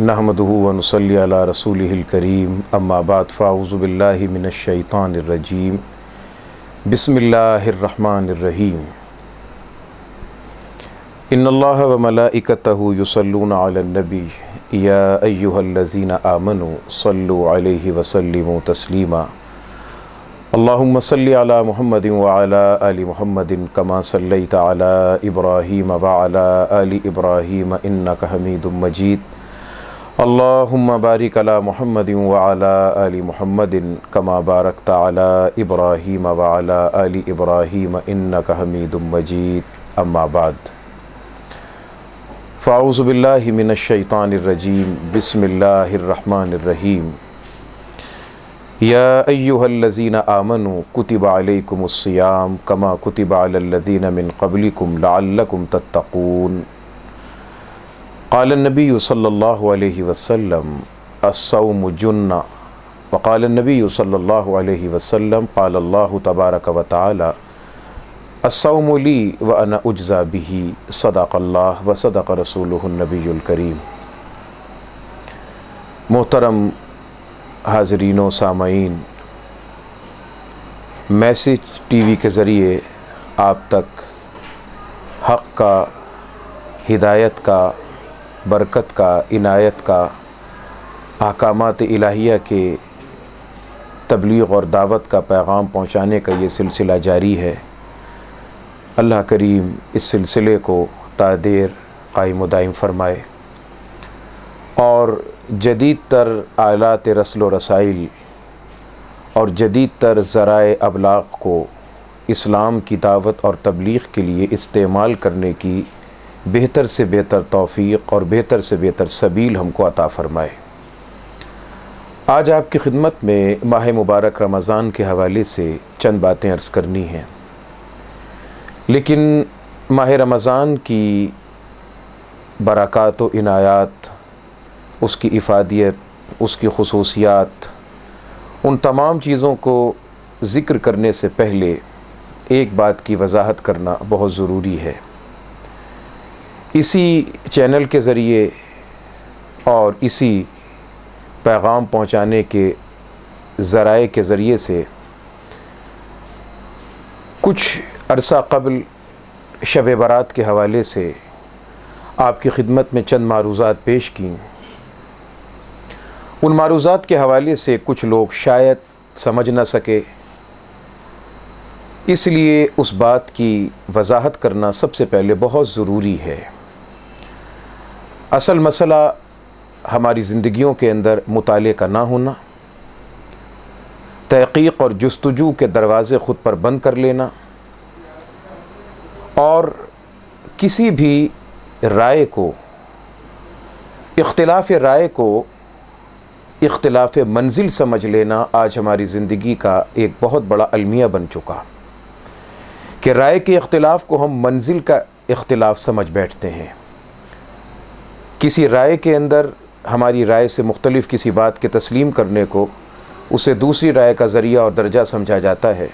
نحمدہ و نصلی علی رسولہ الکریم اما بعد فاعوذ باللہ من الشیطان الرجیم بسم اللہ الرحمن الرحیم ان اللہ و ملائکتہ یصلون علی النبی یا ایہا الذین آمنوا صلوا علیہ وسلموا تسلیما اللہم صلی علی محمد وعلی آل محمد کما صلیت علی ابراہیم وعلی آل ابراہیم انک حمید مجید اللہم بارک علی محمد وعلی آل محمد کما بارکت علی ابراہیم وعلی آل ابراہیم انک حمید مجید اما بعد فاعوذ باللہ من الشیطان الرجیم بسم اللہ الرحمن الرحیم یا ایہا الذین آمنوا کتب علیکم الصیام کما کتب علی الذین من قبلکم لعلکم تتقون قال النبی صلی اللہ علیہ وسلم الصوم جنہ وقال النبی صلی اللہ علیہ وسلم قال اللہ تبارک و تعالی الصوم لی وانا اجزا بہ صدق اللہ و صدق رسولہ النبی الکریم۔ محترم حاضرین و سامعین، میسج ٹی وی کے ذریعے آپ تک حق کا، ہدایت کا، برکت کا، عنایت کا، احکامات الہیہ کے تبلیغ اور دعوت کا پیغام پہنچانے کا یہ سلسلہ جاری ہے۔ اللہ کریم اس سلسلے کو تا دیر قائم و دائم فرمائے اور جدید تر آلات رسل و رسائل اور جدید تر ذرائع ابلاغ کو اسلام کی دعوت اور تبلیغ کے لیے استعمال کرنے کی بہتر سے بہتر توفیق اور بہتر سے بہتر سبیل ہم کو عطا فرمائے۔ آج آپ کی خدمت میں ماہ مبارک رمضان کے حوالے سے چند باتیں عرض کرنی ہیں، لیکن ماہ رمضان کی برکات و عنایات، اس کی افادیت، اس کی خصوصیات، ان تمام چیزوں کو ذکر کرنے سے پہلے ایک بات کی وضاحت کرنا بہت ضروری ہے۔ اسی چینل کے ذریعے اور اسی پیغام پہنچانے کے ذرائع کے ذریعے سے کچھ عرصہ قبل شب برات کے حوالے سے آپ کی خدمت میں چند معروضات پیش کیں۔ ان معروضات کے حوالے سے کچھ لوگ شاید سمجھ نہ سکے، اس لیے اس بات کی وضاحت کرنا سب سے پہلے بہت ضروری ہے۔ اصل مسئلہ ہماری زندگیوں کے اندر مطالعے کا نہ ہونا، تحقیق اور جستجو کے دروازے خود پر بند کر لینا، اور کسی بھی رائے کو، اختلاف رائے کو اختلاف منزل سمجھ لینا آج ہماری زندگی کا ایک بہت بڑا المیہ بن چکا کہ رائے کے اختلاف کو ہم منزل کا اختلاف سمجھ بیٹھتے ہیں۔ کسی رائے کے اندر ہماری رائے سے مختلف کسی بات کے تسلیم کرنے کو اسے دوسری رائے کا ذریعہ اور درجہ سمجھا جاتا ہے۔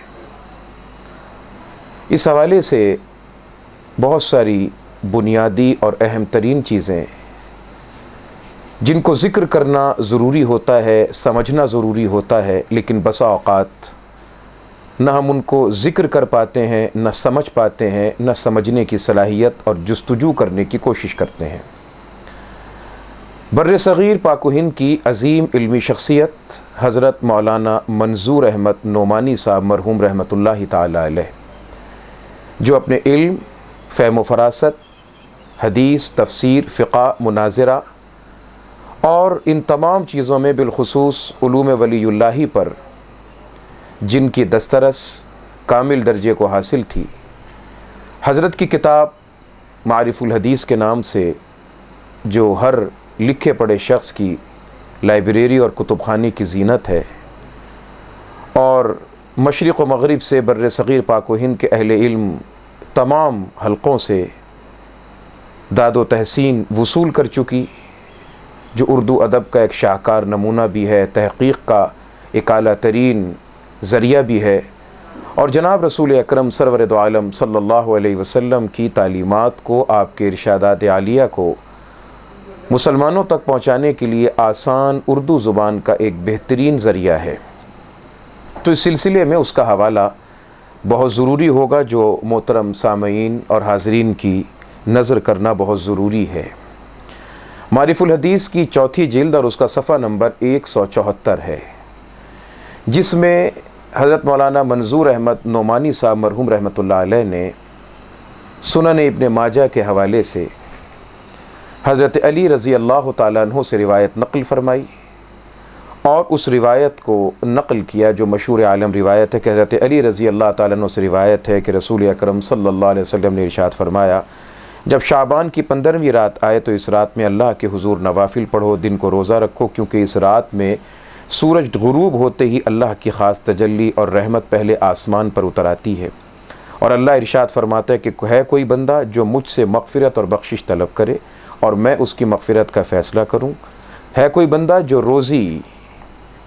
اس حوالے سے بہت ساری بنیادی اور اہم ترین چیزیں جن کو ذکر کرنا ضروری ہوتا ہے، سمجھنا ضروری ہوتا ہے، لیکن بسا اوقات نہ ہم ان کو ذکر کر پاتے ہیں، نہ سمجھ پاتے ہیں، نہ سمجھنے کی صلاحیت اور جستجو کرنے کی کوشش کرتے ہیں۔ بر صغیر پاک و ہند کی عظیم علمی شخصیت حضرت مولانا منظور احمد نعمانی صاحب مرحوم رحمۃ اللہ تعالی علیہ، جو اپنے علم، فہم و فراست، حدیث، تفسیر، فقہ، مناظرہ اور ان تمام چیزوں میں بالخصوص علوم ولی اللہ پر جن کی دسترس کامل درجے کو حاصل تھی، حضرت کی کتاب معارف الحدیث کے نام سے جو ہر لکھے پڑھے شخص کی لائبریری اور کتب خانے کی زینت ہے، اور مشرق و مغرب سے بر صغیر پاک و ہند کے اہل علم تمام حلقوں سے داد و تحسین وصول کر چکی، جو اردو ادب کا ایک شاہکار نمونہ بھی ہے، تحقیق کا ایک اعلیٰ ترین ذریعہ بھی ہے، اور جناب رسول اکرم سرور دو عالم صلی اللہ علیہ وسلم کی تعلیمات کو، آپ کے ارشادات عالیہ کو مسلمانوں تک پہنچانے کے لیے آسان اردو زبان کا ایک بہترین ذریعہ ہے۔ تو اس سلسلے میں اس کا حوالہ بہت ضروری ہوگا جو محترم سامعین اور حاضرین کی نظر کرنا بہت ضروری ہے۔ معارف الحدیث کی چوتھی جلد اور اس کا صفحہ نمبر 174 ہے، جس میں حضرت مولانا منظور احمد نعمانی صاحب مرحوم رحمۃ اللہ علیہ نے سنن ابن ماجہ کے حوالے سے حضرت علی رضی اللہ تعالیٰ عنہ سے روایت نقل فرمائی، اور اس روایت کو نقل کیا جو مشہور عالم روایت ہے کہ حضرت علی رضی اللہ تعالیٰ عنہ سے روایت ہے کہ رسول اکرم صلی اللہ علیہ وسلم نے ارشاد فرمایا، جب شعبان کی 15ویں رات آئے تو اس رات میں اللہ کے حضور نوافل پڑھو، دن کو روزہ رکھو، کیونکہ اس رات میں سورج غروب ہوتے ہی اللہ کی خاص تجلی اور رحمت پہلے آسمان پر اتر آتی ہے، اور اللہ ارشاد فرماتا ہے کہ ہے کوئی بندہ جو مجھ سے مغفرت اور بخشش طلب کرے اور میں اس کی مغفرت کا فیصلہ کروں، ہے کوئی بندہ جو روزی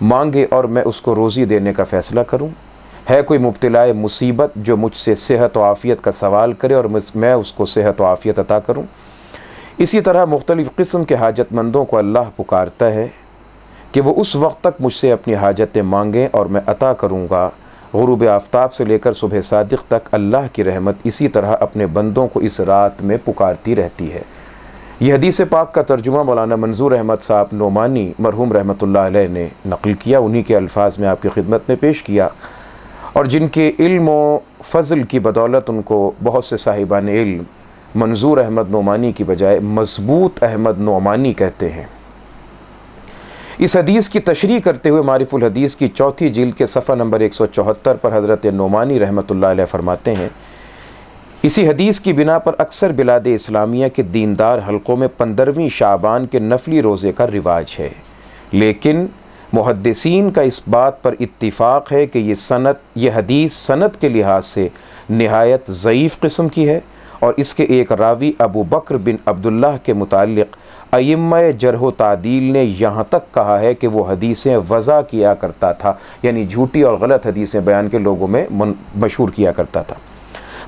مانگے اور میں اس کو روزی دینے کا فیصلہ کروں، ہے کوئی مبتلا مصیبت جو مجھ سے صحت و عافیت کا سوال کرے اور میں اس کو صحت و عافیت عطا کروں۔ اسی طرح مختلف قسم کے حاجت مندوں کو اللہ پکارتا ہے کہ وہ اس وقت تک مجھ سے اپنی حاجتیں مانگیں اور میں عطا کروں گا۔ غروب آفتاب سے لے کر صبح صادق تک اللہ کی رحمت اسی طرح اپنے بندوں کو اس رات میں پکارتی رہتی ہے۔ یہ حدیث پاک کا ترجمہ مولانا منظور احمد صاحب نعمانی مرحوم رحمۃ اللہ علیہ نے نقل کیا، انہی کے الفاظ میں آپ کی خدمت میں پیش کیا، اور جن کے علم و فضل کی بدولت ان کو بہت سے صاحبان علم منظور احمد نعمانی کی بجائے مضبوط احمد نعمانی کہتے ہیں۔ اس حدیث کی تشریح کرتے ہوئے معارف الحدیث کی چوتھی جلد کے صفحہ نمبر 174 پر حضرت نعمانی رحمۃ اللہ علیہ فرماتے ہیں، اسی حدیث کی بنا پر اکثر بلاد اسلامیہ کے دیندار حلقوں میں 15ویں شعبان کے نفلی روزے کا رواج ہے، لیکن محدثین کا اس بات پر اتفاق ہے کہ یہ حدیث سند کے لحاظ سے نہایت ضعیف قسم کی ہے، اور اس کے ایک راوی ابو بکر بن عبداللہ کے متعلق ائمہ جرح و تعدیل نے یہاں تک کہا ہے کہ وہ حدیثیں وضع کیا کرتا تھا، یعنی جھوٹی اور غلط حدیثیں بیان کے لوگوں میں مشہور کیا کرتا تھا۔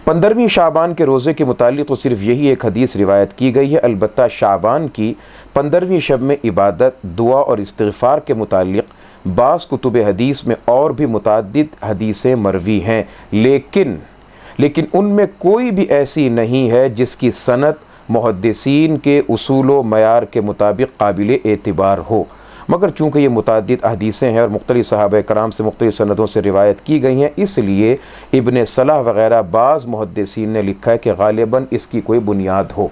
15ویں شعبان کے روزے کے متعلق تو صرف یہی ایک حدیث روایت کی گئی ہے، البتہ شعبان کی 15ویں شب میں عبادت، دعا اور استغفار کے متعلق بعض کتب حدیث میں اور بھی متعدد حدیثیں مروی ہیں، لیکن ان میں کوئی بھی ایسی نہیں ہے جس کی سند محدثین کے اصول و معیار کے مطابق قابل اعتبار ہو، مگر چونکہ یہ متعدد حدیثیں ہیں اور مختلف صحابہ کرام سے مختلف سندوں سے روایت کی گئی ہیں، اس لیے ابن صلاح وغیرہ بعض محدثین نے لکھا ہے کہ غالباً اس کی کوئی بنیاد ہو۔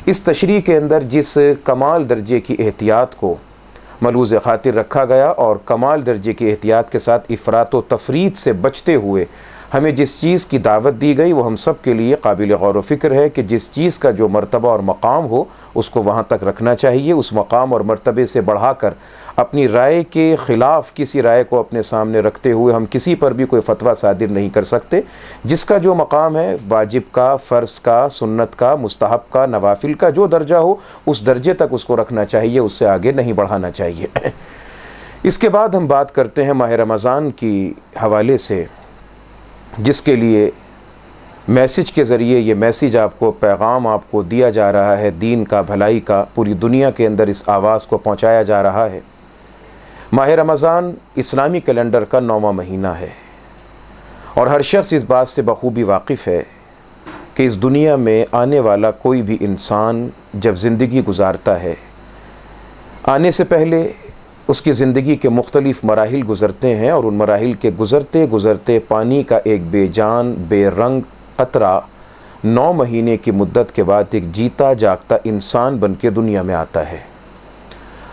اس تشریح کے اندر جس کمال درجے کی احتیاط کو ملحوظ خاطر رکھا گیا اور کمال درجے کی احتیاط کے ساتھ افراط و تفریط سے بچتے ہوئے ہمیں جس چیز کی دعوت دی گئی وہ ہم سب کے لیے قابل غور و فکر ہے کہ جس چیز کا جو مرتبہ اور مقام ہو اس کو وہاں تک رکھنا چاہیے، اس مقام اور مرتبے سے بڑھا کر اپنی رائے کے خلاف کسی رائے کو اپنے سامنے رکھتے ہوئے ہم کسی پر بھی کوئی فتویٰ صادر نہیں کر سکتے۔ جس کا جو مقام ہے، واجب کا، فرض کا، سنت کا، مستحب کا، نوافل کا، جو درجہ ہو اس درجے تک اس کو رکھنا چاہیے، اس سے آگے نہیں بڑھانا چاہیے۔ اس کے بعد ہم بات کرتے ہیں ماہ رمضان کی حوالے سے، جس کے لیے میسج کے ذریعے یہ میسج آپ کو، پیغام آپ کو دیا جا رہا ہے، دین کا، بھلائی کا، پوری دنیا کے اندر اس آواز کو پہنچایا جا رہا ہے۔ ماہ رمضان اسلامی کیلنڈر کا 9واں مہینہ ہے، اور ہر شخص اس بات سے بخوبی واقف ہے کہ اس دنیا میں آنے والا کوئی بھی انسان جب زندگی گزارتا ہے، آنے سے پہلے اس کی زندگی کے مختلف مراحل گزرتے ہیں، اور ان مراحل کے گزرتے گزرتے پانی کا ایک بے جان بے رنگ قطرہ 9 مہینے کی مدت کے بعد ایک جیتا جاگتا انسان بن کے دنیا میں آتا ہے۔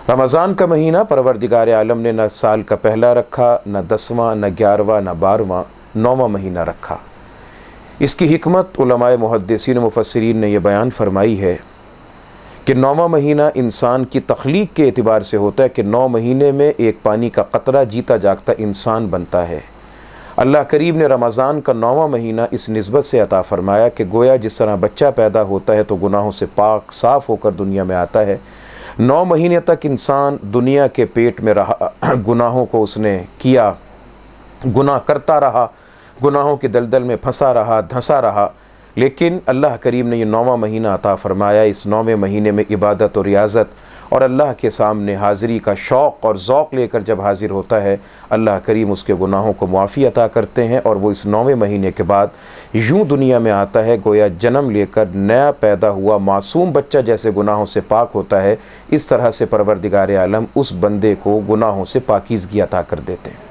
رمضان کا مہینہ پروردگار عالم نے نہ سال کا پہلا رکھا، نہ 10واں، نہ 11واں، نہ 12واں، 9واں مہینہ رکھا۔ اس کی حکمت علماء محدثین و مفسرین نے یہ بیان فرمائی ہے کہ 9واں مہینہ انسان کی تخلیق کے اعتبار سے ہوتا ہے کہ 9 مہینے میں ایک پانی کا قطرہ جیتا جاگتا انسان بنتا ہے۔ اللہ کریم نے رمضان کا 9واں مہینہ اس نسبت سے عطا فرمایا کہ گویا جس طرح بچہ پیدا ہوتا ہے تو گناہوں سے پاک صاف ہو کر دنیا میں آتا ہے، 9 مہینے تک انسان دنیا کے پیٹ میں رہا، گناہوں کو اس نے کیا، گناہ کرتا رہا، گناہوں کے دلدل میں پھنسا رہا، دھنسا رہا، لیکن اللہ کریم نے یہ 9واں مہینہ عطا فرمایا۔ اس 9ویں مہینے میں عبادت اور ریاضت اور اللہ کے سامنے حاضری کا شوق اور ذوق لے کر جب حاضر ہوتا ہے، اللہ کریم اس کے گناہوں کو معافی عطا کرتے ہیں، اور وہ اس 9ویں مہینے کے بعد یوں دنیا میں آتا ہے گویا جنم لے کر نیا پیدا ہوا معصوم بچہ جیسے گناہوں سے پاک ہوتا ہے، اس طرح سے پروردگار عالم اس بندے کو گناہوں سے پاکیزگی عطا کر دیتے ہیں۔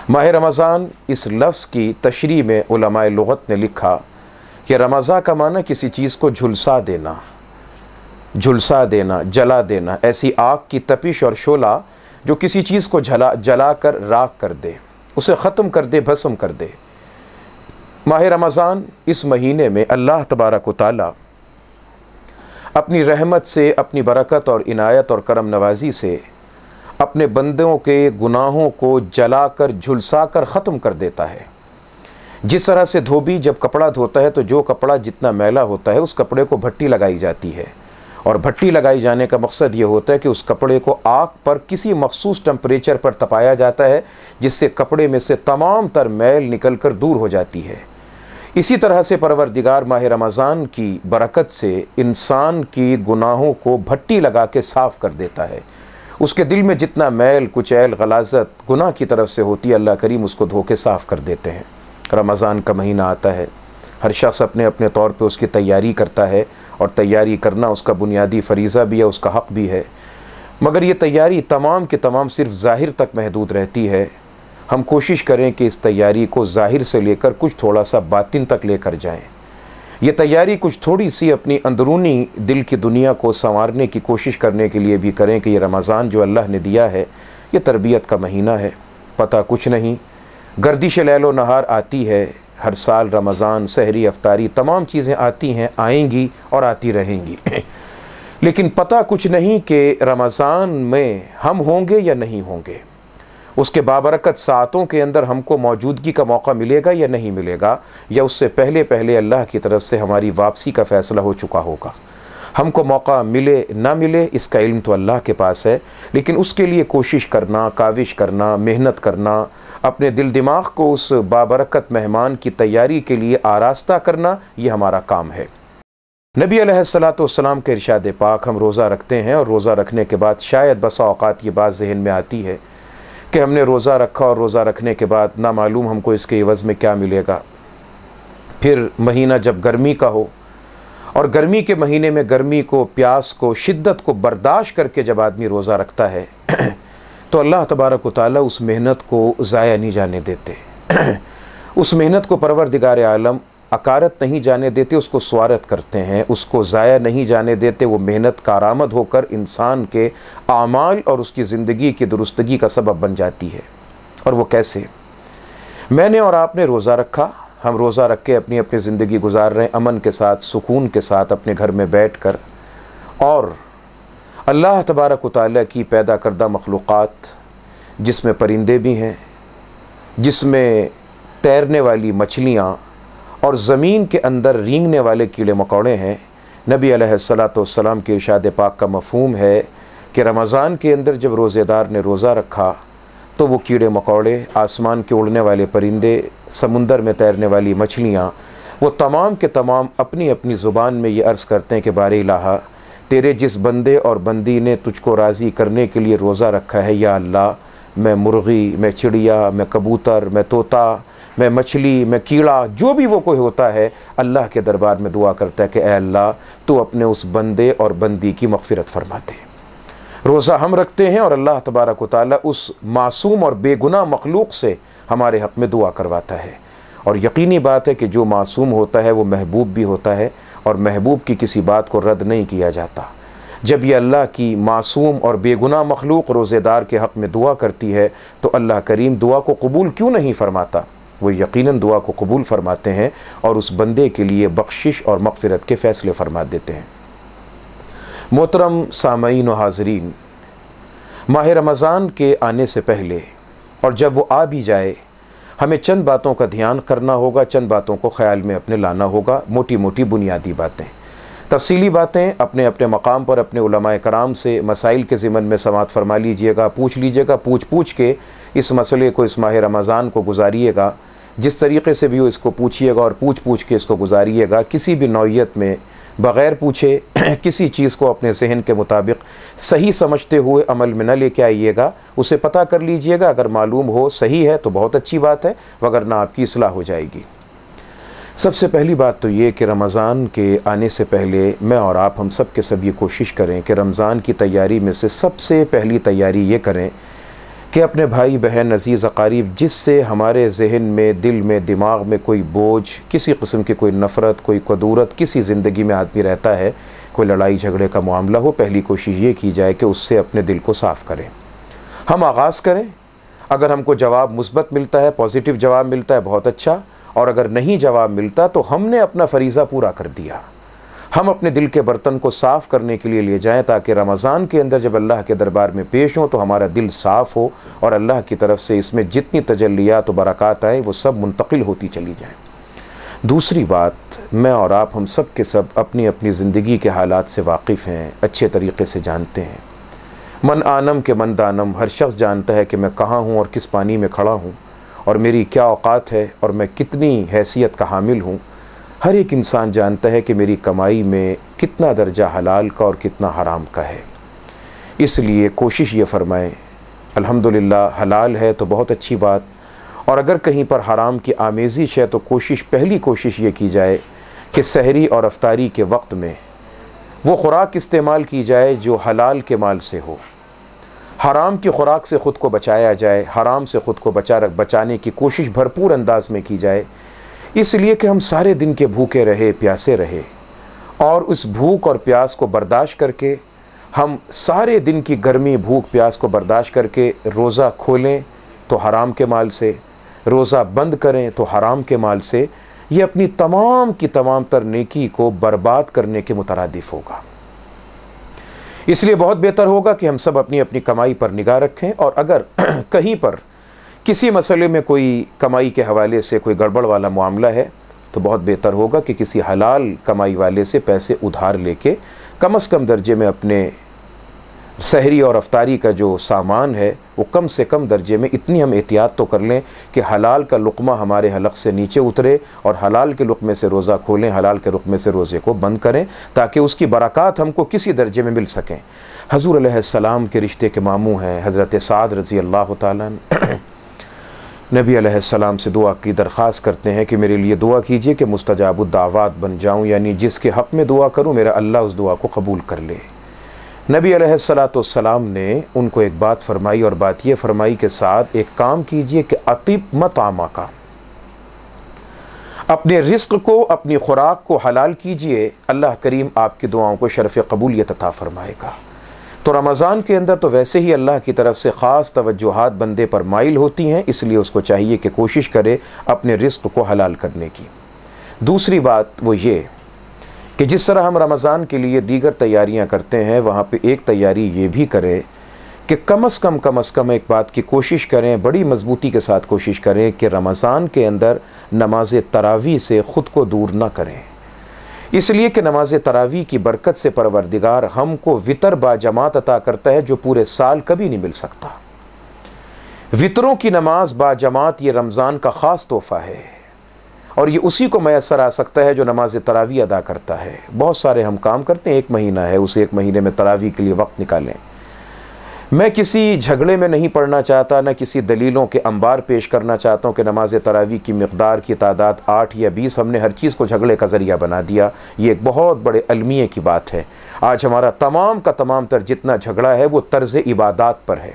ماہ رمضان اس لفظ کی تشریح میں علماء لغت نے لکھا کہ رمضان کا معنی کسی چیز کو جھلسا دینا، جلا دینا، ایسی آگ کی تپش اور شعلہ جو کسی چیز کو جلا کر راکھ کر دے، اسے ختم کر دے، بھسم کر دے۔ ماہ رمضان اس مہینے میں اللہ تبارک و تعالی اپنی رحمت سے، اپنی برکت اور عنایت اور کرم نوازی سے اپنے بندوں کے گناہوں کو جلا کر، جھلسا کر ختم کر دیتا ہے۔ جس طرح سے دھوبی جب کپڑا دھوتا ہے تو جو کپڑا جتنا میلا ہوتا ہے اس کپڑے کو بھٹی لگائی جاتی ہے، اور بھٹی لگائی جانے کا مقصد یہ ہوتا ہے کہ اس کپڑے کو آگ پر کسی مخصوص ٹمپریچر پر تپایا جاتا ہے جس سے کپڑے میں سے تمام تر میل نکل کر دور ہو جاتی ہے۔ اسی طرح سے پروردگار ماہ رمضان کی برکت سے انسان کی گناہوں کو بھٹی لگا کے صاف کر دیتا ہے۔ اس کے دل میں جتنا میل، کچیل، غلاظت گناہ کی طرف سے ہوتی ہے، اللہ کریم اس کو دھو کے صاف کر دیتے ہیں۔ رمضان کا مہینہ آتا ہے، ہر شخص اپنے اپنے طور پہ اس کی تیاری کرتا ہے، اور تیاری کرنا اس کا بنیادی فریضہ بھی ہے، اس کا حق بھی ہے، مگر یہ تیاری تمام کے تمام صرف ظاہر تک محدود رہتی ہے۔ ہم کوشش کریں کہ اس تیاری کو ظاہر سے لے کر کچھ تھوڑا سا باطن تک لے کر جائیں۔ یہ تیاری کچھ تھوڑی سی اپنی اندرونی دل کی دنیا کو سنوارنے کی کوشش کرنے کے لیے بھی کریں کہ یہ رمضان جو اللہ نے دیا ہے یہ تربیت کا مہینہ ہے، پتہ کچھ نہیں، گردش لیل و نہار آتی ہے، ہر سال رمضان، سحری، افطاری، تمام چیزیں آتی ہیں، آئیں گی اور آتی رہیں گی، لیکن پتہ کچھ نہیں کہ رمضان میں ہم ہوں گے یا نہیں ہوں گے، اس کے بابرکت ساعتوں کے اندر ہم کو موجودگی کا موقع ملے گا یا نہیں ملے گا، یا اس سے پہلے اللہ کی طرف سے ہماری واپسی کا فیصلہ ہو چکا ہوگا۔ ہم کو موقع ملے نہ ملے اس کا علم تو اللہ کے پاس ہے، لیکن اس کے لیے کوشش کرنا، کاوش کرنا، محنت کرنا، اپنے دل دماغ کو اس بابرکت مہمان کی تیاری کے لیے آراستہ کرنا، یہ ہمارا کام ہے۔ نبی علیہ السلام کے ارشاد پاک، ہم روزہ رکھتے ہیں اور روزہ رکھنے کے بعد شاید بسا اوقات یہ بات ذہن میں آتی ہے کہ ہم نے روزہ رکھا اور روزہ رکھنے کے بعد نہ معلوم ہم کو اس کے عوض میں کیا ملے گا۔ پھر مہینہ جب گرمی کا ہو، اور گرمی کے مہینے میں گرمی کو، پیاس کو، شدت کو برداشت کر کے جب آدمی روزہ رکھتا ہے تو اللہ تبارک و تعالیٰ اس محنت کو ضائع نہیں جانے دیتے، اس محنت کو پروردگار عالم اکارت نہیں جانے دیتے، اس کو سوارت کرتے ہیں، اس کو ضائع نہیں جانے دیتے۔ وہ محنت کارآمد ہو کر انسان کے اعمال اور اس کی زندگی کی درستگی کا سبب بن جاتی ہے۔ اور وہ کیسے؟ میں نے اور آپ نے روزہ رکھا، ہم روزہ رکھ کے اپنی اپنی زندگی گزار رہے ہیں، امن کے ساتھ، سکون کے ساتھ اپنے گھر میں بیٹھ کر، اور اللہ تبارک و تعالیٰ کی پیدا کردہ مخلوقات جس میں پرندے بھی ہیں، جس میں تیرنے والی مچھلیاں اور زمین کے اندر رینگنے والے کیڑے مکوڑے ہیں، نبی علیہ السلام کے ارشاد پاک کا مفہوم ہے کہ رمضان کے اندر جب روزے دار نے روزہ رکھا تو وہ کیڑے مکوڑے، آسمان کے اڑنے والے پرندے، سمندر میں تیرنے والی مچھلیاں، وہ تمام کے تمام اپنی اپنی زبان میں یہ عرض کرتے ہیں کہ بار الہ، تیرے جس بندے اور بندی نے تجھ کو راضی کرنے کے لیے روزہ رکھا ہے، یا اللہ، میں مرغی، میں چڑیا، میں کبوتر، میں طوطا، میں مچھلی، میں کیڑا، جو بھی وہ کوئی ہوتا ہے، اللہ کے دربار میں دعا کرتا ہے کہ اے اللہ تو اپنے اس بندے اور بندی کی مغفرت فرما دے۔ روزہ ہم رکھتے ہیں اور اللہ تبارک و تعالیٰ اس معصوم اور بے گناہ مخلوق سے ہمارے حق میں دعا کرواتا ہے، اور یقینی بات ہے کہ جو معصوم ہوتا ہے وہ محبوب بھی ہوتا ہے، اور محبوب کی کسی بات کو رد نہیں کیا جاتا۔ جب یہ اللہ کی معصوم اور بے گناہ مخلوق روزے دار کے حق میں دعا کرتی ہے تو اللہ کریم دعا کو قبول کیوں نہیں فرماتا؟ وہ یقیناً دعا کو قبول فرماتے ہیں اور اس بندے کے لیے بخشش اور مغفرت کے فیصلے فرما دیتے ہیں۔ محترم سامعین و حاضرین، ماہ رمضان کے آنے سے پہلے اور جب وہ آ بھی جائے، ہمیں چند باتوں کا دھیان کرنا ہوگا، چند باتوں کو خیال میں اپنے لانا ہوگا، موٹی موٹی بنیادی باتیں، تفصیلی باتیں اپنے اپنے مقام پر اپنے علماء کرام سے مسائل کے ضمن میں سماعت فرما لیجئے گا، پوچھ لیجئے گا، پوچھ کے اس مسئلے کو، اس ماہ رمضان کو گزاریے گا۔ جس طریقے سے بھی ہو اس کو پوچھیے گا اور پوچھ کے اس کو گزاریے گا. کسی بھی نوعیت میں بغیر پوچھے کسی چیز کو اپنے ذہن کے مطابق صحیح سمجھتے ہوئے عمل میں نہ لے کے آئیے گا. اسے پتہ کر لیجئے گا, اگر معلوم ہو صحیح ہے تو بہت اچھی بات ہے, وگرنہ آپ کی اصلاح ہو جائے گی. سب سے پہلی بات تو یہ کہ رمضان کے آنے سے پہلے میں اور آپ ہم سب کے سب یہ کوشش کریں کہ رمضان کی تیاری میں سے سب سے پہلی تیاری یہ کریں کہ اپنے بھائی بہن عزیز اقارب جس سے ہمارے ذہن میں, دل میں, دماغ میں کوئی بوجھ, کسی قسم کی کوئی نفرت, کوئی کدورت کسی زندگی میں آدمی رہتا ہے, کوئی لڑائی جھگڑے کا معاملہ ہو, پہلی کوشش یہ کی جائے کہ اس سے اپنے دل کو صاف کریں. ہم آغاز کریں. اگر ہم کو جواب مثبت ملتا ہے, پازیٹیو جواب ملتا ہے, بہت اچھا, اور اگر نہیں جواب ملتا تو ہم نے اپنا فریضہ پورا کر دیا. ہم اپنے دل کے برتن کو صاف کرنے کے لیے لے جائیں تاکہ رمضان کے اندر جب اللہ کے دربار میں پیش ہوں تو ہمارا دل صاف ہو اور اللہ کی طرف سے اس میں جتنی تجلیات و برکات آئیں وہ سب منتقل ہوتی چلی جائیں. دوسری بات, میں اور آپ ہم سب کے سب اپنی اپنی زندگی کے حالات سے واقف ہیں, اچھے طریقے سے جانتے ہیں. من آنم کے من دانم, ہر شخص جانتا ہے کہ میں کہاں ہوں اور کس پانی میں کھڑا ہوں اور میری کیا اوقات ہے اور میں کتنی حیثیت کا حامل ہوں. ہر ایک انسان جانتا ہے کہ میری کمائی میں کتنا درجہ حلال کا اور کتنا حرام کا ہے. اس لیے کوشش یہ فرمائیں, الحمدللہ حلال ہے تو بہت اچھی بات, اور اگر کہیں پر حرام کی آمیزش ہے تو پہلی کوشش یہ کی جائے کہ سحری اور افطاری کے وقت میں وہ خوراک استعمال کی جائے جو حلال کے مال سے ہو. حرام کی خوراک سے خود کو بچایا جائے, حرام سے خود کو بچانے کی کوشش بھرپور انداز میں کی جائے, اس لیے کہ ہم سارے دن کے بھوکے رہے, پیاسے رہے, اور اس بھوک اور پیاس کو برداشت کر کے ہم سارے دن کی گرمی, بھوک, پیاس کو برداشت کر کے روزہ کھولیں تو حرام کے مال سے, روزہ بند کریں تو حرام کے مال سے, یہ اپنی تمام کی تمام تر نیکی کو برباد کرنے کے مترادف ہوگا. اس لیے بہت بہتر ہوگا کہ ہم سب اپنی اپنی کمائی پر نگاہ رکھیں, اور اگر کہیں پر کسی مسئلے میں کوئی کمائی کے حوالے سے کوئی گڑبڑ والا معاملہ ہے تو بہت بہتر ہوگا کہ کسی حلال کمائی والے سے پیسے ادھار لے کے کم از کم درجے میں اپنے سحری اور افطاری کا جو سامان ہے وہ کم سے کم درجے میں اتنی ہم احتیاط تو کر لیں کہ حلال کا لقمہ ہمارے حلق سے نیچے اترے, اور حلال کے لقمے سے روزہ کھولیں, حلال کے لقمے سے روزے کو بند کریں تاکہ اس کی برکات ہم کو کسی درجے میں مل سکیں. حضور علیہ السلام کے رشتے کے ماموں ہیں حضرت سعد رضی اللہ تعالیٰ نبی علیہ السلام سے دعا کی درخواست کرتے ہیں کہ میرے لیے دعا کیجئے کہ مستجاب الدعوات بن جاؤں, یعنی جس کے حق میں دعا کروں میرا اللہ اس دعا کو قبول کر لے. نبی علیہ السلام نے ان کو ایک بات فرمائی, اور بات یہ فرمائی کہ سعد ایک کام کیجئے کہ اطیب مطعمہ کا, اپنے رزق کو, اپنی خوراک کو حلال کیجئے, اللہ کریم آپ کی دعاؤں کو شرف قبولیت عطا فرمائے گا. تو رمضان کے اندر تو ویسے ہی اللہ کی طرف سے خاص توجہات بندے پر مائل ہوتی ہیں, اس لیے اس کو چاہیے کہ کوشش کرے اپنے رزق کو حلال کرنے کی. دوسری بات وہ یہ کہ جس طرح ہم رمضان کے لیے دیگر تیاریاں کرتے ہیں وہاں پہ ایک تیاری یہ بھی کرے کہ کم از کم ایک بات کی کوشش کریں, بڑی مضبوطی کے ساتھ کوشش کریں کہ رمضان کے اندر نماز تراویح سے خود کو دور نہ کریں. اس لیے کہ نماز تراویح کی برکت سے پروردگار ہم کو وطر با جماعت عطا کرتا ہے جو پورے سال کبھی نہیں مل سکتا. وطروں کی نماز با جماعت یہ رمضان کا خاص تحفہ ہے, اور یہ اسی کو میسر آ سکتا ہے جو نماز تراویح ادا کرتا ہے. بہت سارے ہم کام کرتے ہیں, ایک مہینہ ہے, اس ایک مہینے میں تراویح کے لیے وقت نکالیں. میں کسی جھگڑے میں نہیں پڑھنا چاہتا, نہ کسی دلیلوں کے انبار پیش کرنا چاہتا ہوں کہ نماز تراویح کی مقدار کی تعداد 8 یا 20, ہم نے ہر چیز کو جھگڑے کا ذریعہ بنا دیا. یہ ایک بہت بڑے المیے کی بات ہے. آج ہمارا تمام کا تمام تر جتنا جھگڑا ہے وہ طرز عبادات پر ہے,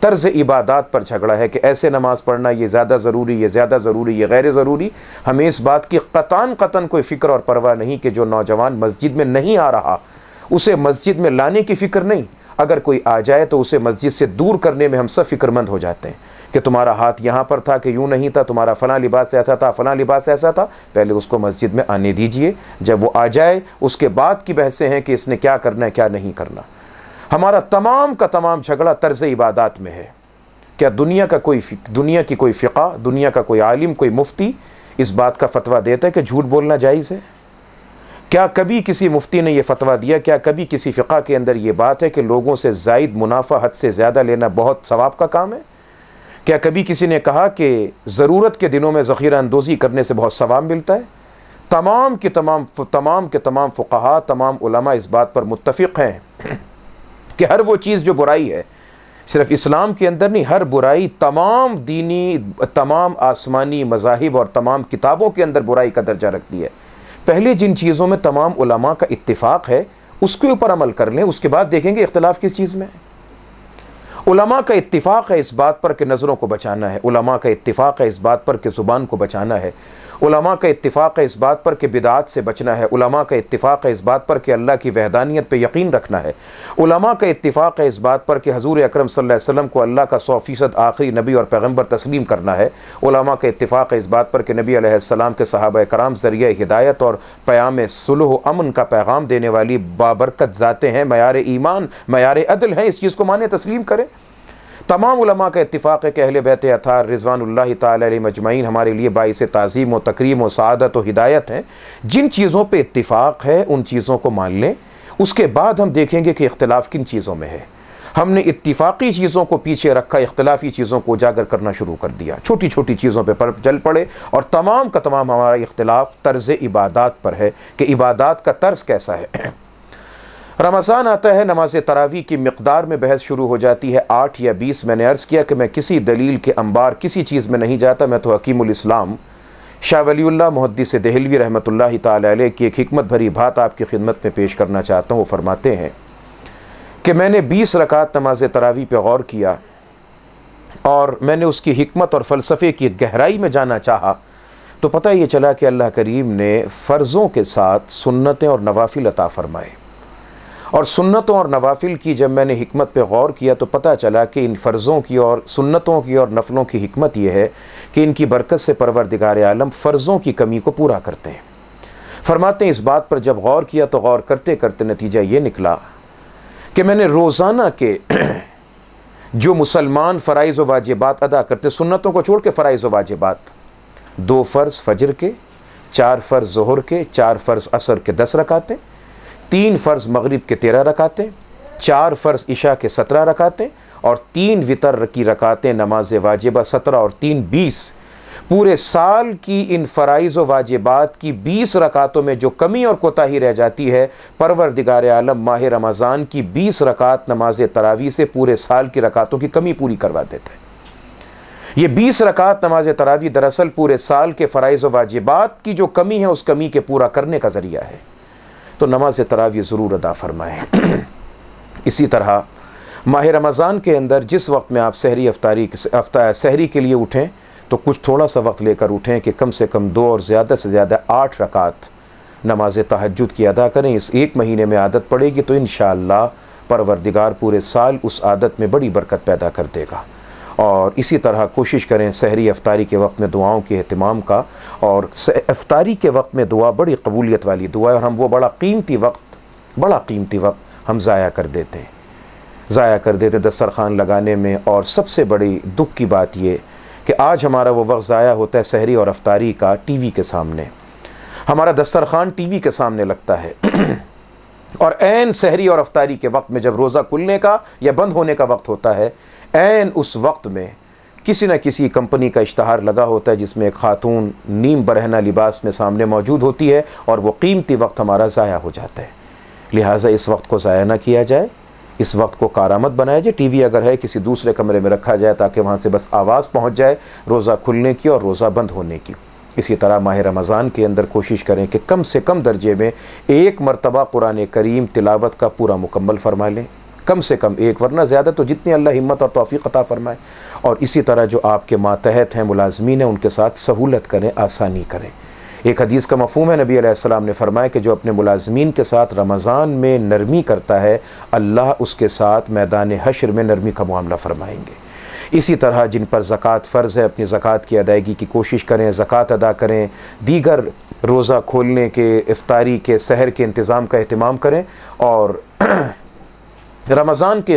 طرز عبادات پر جھگڑا ہے کہ ایسے نماز پڑھنا یہ زیادہ ضروری, یہ زیادہ ضروری, یہ غیر ضروری. ہمیں اس بات کی قطعاً کوئی فکر اور پرواہ نہیں کہ جو نوجوان مسجد میں نہیں آ رہا اسے مسجد میں لانے کی فکر نہیں, اگر کوئی آ جائے تو اسے مسجد سے دور کرنے میں ہم سب فکر مند ہو جاتے ہیں کہ تمہارا ہاتھ یہاں پر تھا کہ یوں نہیں تھا, تمہارا فلاں لباس ایسا تھا, فلاں لباس ایسا تھا. پہلے اس کو مسجد میں آنے دیجئے, جب وہ آ جائے اس کے بعد کی بحثیں ہیں کہ اس نے کیا کرنا ہے کیا نہیں کرنا. ہمارا تمام کا تمام جھگڑا طرز عبادات میں ہے. کیا دنیا کی کوئی فقہ, دنیا کا کوئی عالم, کوئی مفتی اس بات کا فتویٰ دیتا ہے کہ جھوٹ بولنا جائز ہے؟ کیا کبھی کسی مفتی نے یہ فتویٰ دیا؟ کیا کبھی کسی فقہ کے اندر یہ بات ہے کہ لوگوں سے زائد منافع حد سے زیادہ لینا بہت ثواب کا کام ہے؟ کیا کبھی کسی نے کہا کہ ضرورت کے دنوں میں ذخیرہ اندوزی کرنے سے بہت ثواب ملتا ہے؟ تمام کے تمام فقہا، تمام علماء اس بات پر متفق ہیں کہ ہر وہ چیز جو برائی ہے، صرف اسلام کے اندر نہیں، ہر برائی تمام دینی، تمام آسمانی مذاہب اور تمام کتابوں کے اندر برائی کا درجہ رکھتی ہے۔ پہلے جن چیزوں میں تمام علماء کا اتفاق ہے اس کے اوپر عمل کر لیں، اس کے بعد دیکھیں گے اختلاف کس چیز میں ہے۔ علماء کا اتفاق ہے اس بات پر کہ نظروں کو بچانا ہے، علماء کا اتفاق ہے اس بات پر کہ زبان کو بچانا ہے، علماء کا اتفاق ہے اس بات پر کہ بدعات سے بچنا ہے، علماء کا اتفاق ہے اس بات پر کہ اللہ کی وحدانیت پہ یقین رکھنا ہے، علماء کا اتفاق ہے اس بات پر کہ حضور اکرم صلی اللہ علیہ وسلم کو اللہ کا 100% آخری نبی اور پیغمبر تسلیم کرنا ہے، علماء کا اتفاق ہے اس بات پر کہ نبی علیہ السلام کے صحابہ کرام ذریعہ ہدایت اور پیام صلح و امن کا پیغام دینے والی بابرکت ذاتیں ہیں، معیار ایمان، معیار عدل ہیں، اس چیز کو مانیں، تسلیم کریں۔ تمام علماء کا اتفاق ہے کہ اہل بیت اطہار رضوان اللہ تعالی علیہ مجمعین ہمارے لیے باعث تعظیم و تکریم و سعادت و ہدایت ہیں۔ جن چیزوں پہ اتفاق ہے ان چیزوں کو مان لیں، اس کے بعد ہم دیکھیں گے کہ اختلاف کن چیزوں میں ہے۔ ہم نے اتفاقی چیزوں کو پیچھے رکھا، اختلافی چیزوں کو اجاگر کرنا شروع کر دیا، چھوٹی چھوٹی چیزوں پہ چل پڑے، اور تمام کا تمام ہمارا اختلاف طرز عبادات پر ہے کہ عبادات کا طرز کیسا ہے۔ رمضان آتا ہے، نماز تراویح کی مقدار میں بحث شروع ہو جاتی ہے، 8 یا 20۔ میں نے عرض کیا کہ میں کسی دلیل کے انبار کسی چیز میں نہیں جاتا، میں تو حکیم الاسلام شاہ ولی اللہ محدث دہلوی رحمۃ اللہ تعالی علیہ کی ایک حکمت بھری بات آپ کی خدمت میں پیش کرنا چاہتا ہوں۔ وہ فرماتے ہیں کہ میں نے 20 رکعت نماز تراویح پہ غور کیا اور میں نے اس کی حکمت اور فلسفے کی گہرائی میں جانا چاہا تو پتہ یہ چلا کہ اللہ کریم نے فرضوں کے ساتھ سنتیں اور نوافل عطا فرمائے، اور سنتوں اور نوافل کی جب میں نے حکمت پہ غور کیا تو پتہ چلا کہ ان فرضوں کی اور سنتوں کی اور نفلوں کی حکمت یہ ہے کہ ان کی برکت سے پروردگار عالم فرضوں کی کمی کو پورا کرتے ہیں۔ فرماتے ہیں اس بات پر جب غور کیا تو غور کرتے کرتے نتیجہ یہ نکلا کہ میں نے روزانہ کے جو مسلمان فرائض و واجبات ادا کرتے، سنتوں کو چھوڑ کے فرائض و واجبات، 2 فرض فجر کے، 4 فرض ظہر کے، 4 فرض عصر کے 10 رکعتیں، 3 فرض مغرب کے 13 رکعتیں، 4 فرض عشاء کے 17 رکعتیں، اور 3 وتر کی رکعتیں نماز واجبہ 17 اور 3 20۔ پورے سال کی ان فرائض و واجبات کی 20 رکعتوں میں جو کمی اور کوتاہی رہ جاتی ہے، پروردگار عالم ماہ رمضان کی 20 رکعت نماز تراویح سے پورے سال کی رکعتوں کی کمی پوری کروا دیتا ہے۔ یہ 20 رکعت نماز تراویح دراصل پورے سال کے فرائض و واجبات کی جو کمی ہے اس کمی کے پورا کرنے کا ذریعہ ہے، تو نماز تراویح ضرور ادا فرمائیں۔ اسی طرح ماہ رمضان کے اندر جس وقت میں آپ سحری کے لیے اٹھیں تو کچھ تھوڑا سا وقت لے کر اٹھیں کہ کم سے کم 2 اور زیادہ سے زیادہ 8 رکعت نماز تہجد کی ادا کریں۔ اس 1 مہینے میں عادت پڑے گی تو انشاءاللہ پروردگار پورے سال اس عادت میں بڑی برکت پیدا کر دے گا۔ اور اسی طرح کوشش کریں سحری افطاری کے وقت میں دعاؤں کے اہتمام کا، اور افطاری کے وقت میں دعا بڑی قبولیت والی دعا ہے، اور ہم وہ بڑا قیمتی وقت ہم ضائع کر دیتے ہیں دسترخوان لگانے میں۔ اور سب سے بڑی دکھ کی بات یہ کہ آج ہمارا وہ وقت ضائع ہوتا ہے سحری اور افطاری کا ٹی وی کے سامنے، ہمارا دسترخوان ٹی وی کے سامنے لگتا ہے، اور عین سحری اور افطاری کے وقت میں جب روزہ کھلنے کا یا بند ہونے کا وقت ہوتا ہے، عین اس وقت میں کسی نہ کسی کمپنی کا اشتہار لگا ہوتا ہے جس میں ایک خاتون نیم برہنہ لباس میں سامنے موجود ہوتی ہے، اور وہ قیمتی وقت ہمارا ضائع ہو جاتا ہے۔ لہٰذا اس وقت کو ضائع نہ کیا جائے، اس وقت کو کارآمد بنایا جائے۔ ٹی وی اگر ہے کسی دوسرے کمرے میں رکھا جائے تاکہ وہاں سے بس آواز پہنچ جائے روزہ کھلنے کی اور روزہ بند ہونے کی۔ اسی طرح ماہ رمضان کے اندر کوشش کریں کہ کم سے کم درجے میں 1 مرتبہ قرآن کریم تلاوت کا پورا مکمل فرما لیں، کم سے کم 1، ورنہ زیادہ تو جتنی اللہ ہمت اور توفیق عطا فرمائے۔ اور اسی طرح جو آپ کے ماتحت ہیں، ملازمین ہیں، ان کے ساتھ سہولت کریں، آسانی کریں۔ ایک حدیث کا مفہوم ہے، نبی علیہ السلام نے فرمایا کہ جو اپنے ملازمین کے ساتھ رمضان میں نرمی کرتا ہے، اللہ اس کے ساتھ میدان حشر میں نرمی کا معاملہ فرمائیں گے۔ اسی طرح جن پر زکوٰۃ فرض ہے اپنی زکوٰۃ کی ادائیگی کی کوشش کریں، زکوٰۃ ادا کریں، دیگر روزہ کھولنے کے، افطاری کے، سحر کے انتظام کا اہتمام کریں، اور رمضان کے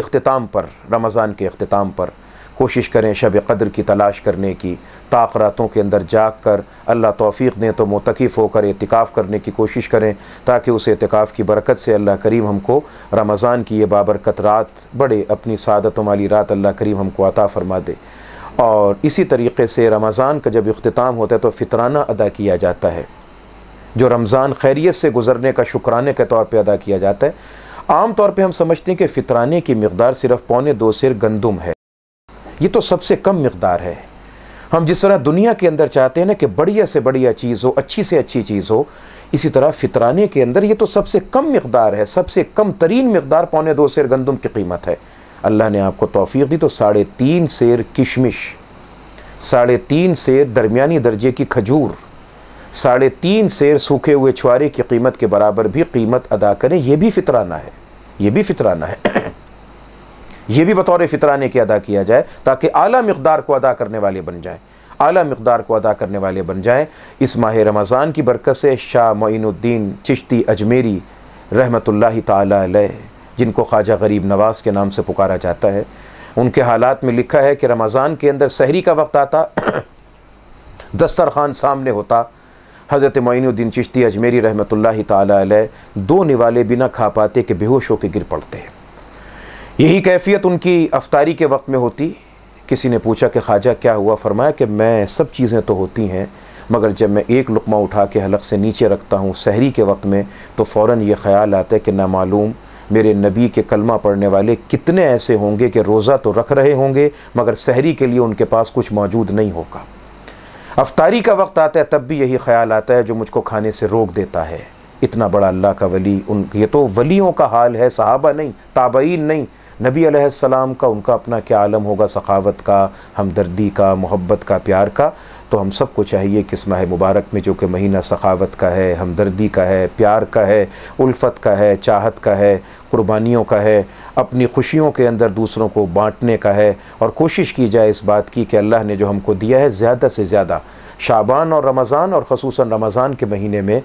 اختتام پر کوشش کریں شب قدر کی تلاش کرنے کی، تاخراتوں کے اندر جاگ کر اللہ توفیق دیں تو معتکف ہو کر اعتکاف کرنے کی کوشش کریں، تاکہ اس اعتکاف کی برکت سے اللہ کریم ہم کو رمضان کی یہ بابرکت رات، بڑے اپنی سعادت و مالی رات اللہ کریم ہم کو عطا فرما دے۔ اور اسی طریقے سے رمضان کا جب اختتام ہوتا ہے تو فطرانہ ادا کیا جاتا ہے، جو رمضان خیریت سے گزرنے کا شکرانے کے طور پہ ادا کیا جاتا ہے۔ عام طور پہ ہم سمجھتے ہیں کہ فطرانے کی مقدار صرف 1.25 سیر گندم ہے، یہ تو سب سے کم مقدار ہے۔ ہم جس طرح دنیا کے اندر چاہتے ہیں نا کہ بڑھیا سے بڑھیا چیز ہو، اچھی سے اچھی چیز ہو، اسی طرح فطرانے کے اندر یہ تو سب سے کم مقدار ہے، سب سے کم ترین مقدار 1.25 سیر گندم کی قیمت ہے۔ اللہ نے آپ کو توفیق دی تو 3.5 سیر کشمش، 3.5 سیر درمیانی درجے کی کھجور، 3.5 سیر سوکھے ہوئے چھوارے کی قیمت کے برابر بھی قیمت ادا کریں، یہ بھی فطرانہ ہے، یہ بھی فطرانہ ہے۔ یہ بھی بطور فطرانے کے ادا کیا جائے تاکہ اعلیٰ مقدار کو ادا کرنے والے بن جائیں، اعلیٰ مقدار کو ادا کرنے والے بن جائیں۔ اس ماہ رمضان کی برکت سے شاہ معین الدین چشتی اجمیری رحمۃ اللہ تعالی علیہ، جن کو خواجہ غریب نواز کے نام سے پکارا جاتا ہے، ان کے حالات میں لکھا ہے کہ رمضان کے اندر سحری کا وقت آتا، دسترخوان سامنے ہوتا، حضرت معین الدین چشتی اجمیری رحمۃ اللہ تعالی علیہ 2 نوالے بھی نہ کھا پاتے کہ بے ہوش ہو کے گر پڑتے ہیں۔ یہی کیفیت ان کی افطاری کے وقت میں ہوتی۔ کسی نے پوچھا کہ خواجہ کیا ہوا؟ فرمایا کہ میں سب چیزیں تو ہوتی ہیں، مگر جب میں ایک لقمہ اٹھا کے حلق سے نیچے رکھتا ہوں سحری کے وقت میں تو فوراً یہ خیال آتا ہے کہ نہ معلوم میرے نبی کے کلمہ پڑھنے والے کتنے ایسے ہوں گے کہ روزہ تو رکھ رہے ہوں گے مگر سحری کے لیے ان کے پاس کچھ موجود نہیں ہوگا۔ افطاری کا وقت آتا ہے تب بھی یہی خیال آتا ہے جو مجھ کو کھانے سے روک دیتا ہے۔ اتنا بڑا اللہ کا ولی، یہ تو ولیوں کا حال ہے، صحابہ نہیں، تابعین نہیں، نبی علیہ السلام کا ان کا اپنا کیا عالم ہوگا سخاوت کا، ہمدردی کا، محبت کا، پیار کا۔ تو ہم سب کو چاہیے کہ اس ماہ مبارک میں جو کہ مہینہ سخاوت کا ہے، ہمدردی کا ہے، پیار کا ہے، الفت کا ہے، چاہت کا ہے، قربانیوں کا ہے، اپنی خوشیوں کے اندر دوسروں کو بانٹنے کا ہے، اور کوشش کی جائے اس بات کی کہ اللہ نے جو ہم کو دیا ہے زیادہ سے زیادہ شعبان اور رمضان، اور خصوصاً رمضان کے مہینے میں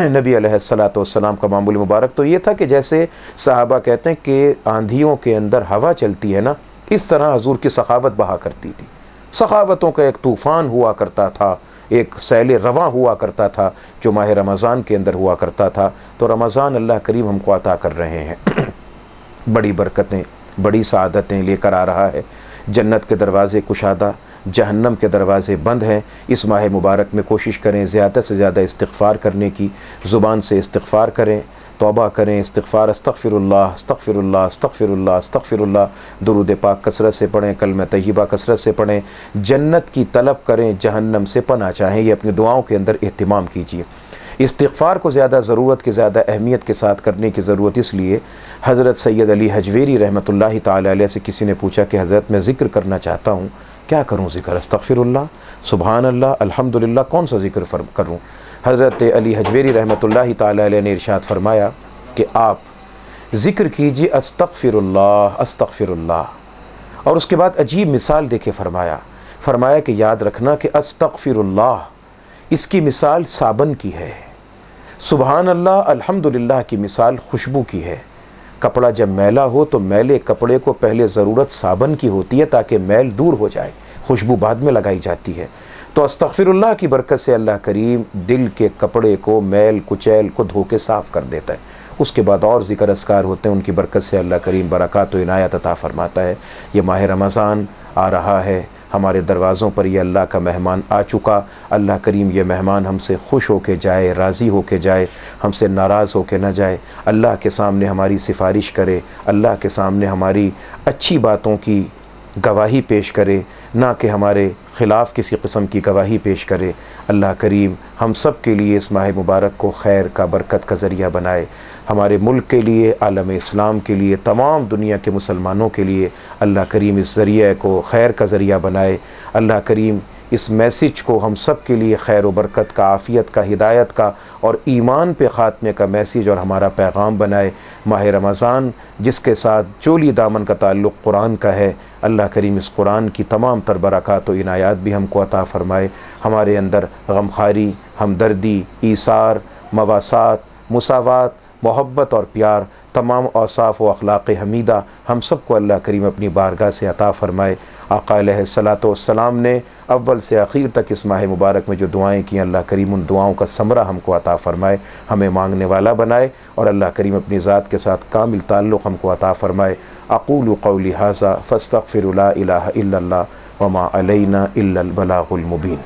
نبی علیہ السلام کا معمول مبارک تو یہ تھا کہ جیسے صحابہ کہتے ہیں کہ آندھیوں کے اندر ہوا چلتی ہے نا، اس طرح حضور کی سخاوت بہا کرتی تھی۔ سخاوتوں کا ایک طوفان ہوا کرتا تھا، ایک سیل رواں ہوا کرتا تھا جو ماہ رمضان کے اندر ہوا کرتا تھا۔ تو رمضان اللہ کریم ہم کو عطا کر رہے ہیں، بڑی برکتیں، بڑی سعادتیں لے کر آ رہا ہے۔ جنت کے دروازے کشادہ، جہنم کے دروازے بند ہیں۔ اس ماہ مبارک میں کوشش کریں زیادہ سے زیادہ استغفار کرنے کی، زبان سے استغفار کریں، توبہ کریں، استغفار، استغفر اللہ، استغفر اللہ، استغفر اللہ، استغفر اللہ، درود پاک کثرت سے پڑھیں، کلمہ طیبہ کثرت سے پڑھیں، جنت کی طلب کریں، جہنم سے پناہ چاہیں، یہ اپنی دعاؤں کے اندر اہتمام کیجیے۔ استغفار کو زیادہ ضرورت کے زیادہ اہمیت کے ساتھ کرنے کی ضرورت اس لیے، حضرت سید علی حجویری رحمۃ اللہ تعالی علیہ سے کسی نے پوچھا کہ حضرت میں ذکر کرنا چاہتا ہوں، کیا کروں ذکر؟ استغفر اللہ، سبحان اللہ، الحمدللہ، کون سا ذکر کروں؟ حضرت علی حجویری رحمۃ اللہ تعالی علیہ نے ارشاد فرمایا کہ آپ ذکر کیجئے استغفر اللہ، استغفر اللہ، اور اس کے بعد عجیب مثال دے کے فرمایا کہ یاد رکھنا کہ استغفر اللہ اس کی مثال صابن کی ہے، سبحان اللہ، الحمدللہ کی مثال خوشبو کی ہے۔ کپڑا جب میلا ہو تو میلے کپڑے کو پہلے ضرورت صابن کی ہوتی ہے تاکہ میل دور ہو جائے، خوشبو بعد میں لگائی جاتی ہے۔ تو استغفر اللہ کی برکت سے اللہ کریم دل کے کپڑے کو، میل کچیل کو دھو کے صاف کر دیتا ہے۔ اس کے بعد اور ذکر اذکار ہوتے ہیں، ان کی برکت سے اللہ کریم برکات و عنایت عطا فرماتا ہے۔ یہ ماہ رمضان آ رہا ہے، ہمارے دروازوں پر یہ اللہ کا مہمان آ چکا۔ اللہ کریم یہ مہمان ہم سے خوش ہو کے جائے، راضی ہو کے جائے، ہم سے ناراض ہو کے نہ جائے، اللہ کے سامنے ہماری سفارش کرے، اللہ کے سامنے ہماری اچھی باتوں کی گواہی پیش کرے، نہ کہ ہمارے خلاف کسی قسم کی گواہی پیش کرے۔ اللہ کریم ہم سب کے لیے اس ماہ مبارک کو خیر کا، برکت کا ذریعہ بنائے، ہمارے ملک کے لیے، عالم اسلام کے لیے، تمام دنیا کے مسلمانوں کے لیے اللہ کریم اس ذریعہ کو خیر کا ذریعہ بنائے۔ اللہ کریم اس میسیج کو ہم سب کے لیے خیر و برکت کا، عافیت کا، ہدایت کا اور ایمان پہ خاتمے کا میسیج اور ہمارا پیغام بنائے۔ ماہ رمضان جس کے ساتھ چولی دامن کا تعلق قرآن کا ہے، اللہ کریم اس قرآن کی تمام تر برکات و عنایات بھی ہم کو عطا فرمائے۔ ہمارے اندر غمخواری، ہمدردی، ایثار، مواسات، مساوات، محبت اور پیار، تمام اوصاف و اخلاق حمیدہ ہم سب کو اللہ کریم اپنی بارگاہ سے عطا فرمائے۔ آقا علیہ الصلاۃ والسلام نے اول سے آخر تک اس ماہ مبارک میں جو دعائیں کی، اللہ کریم ان دعاؤں کا ثمرہ ہم کو عطا فرمائے، ہمیں مانگنے والا بنائے، اور اللہ کریم اپنی ذات کے ساتھ کامل تعلق ہم کو عطا فرمائے۔ اقول قولی ھذا فاستغفر لا الہ الا اللہ وما علینا الا البلاغ المبین۔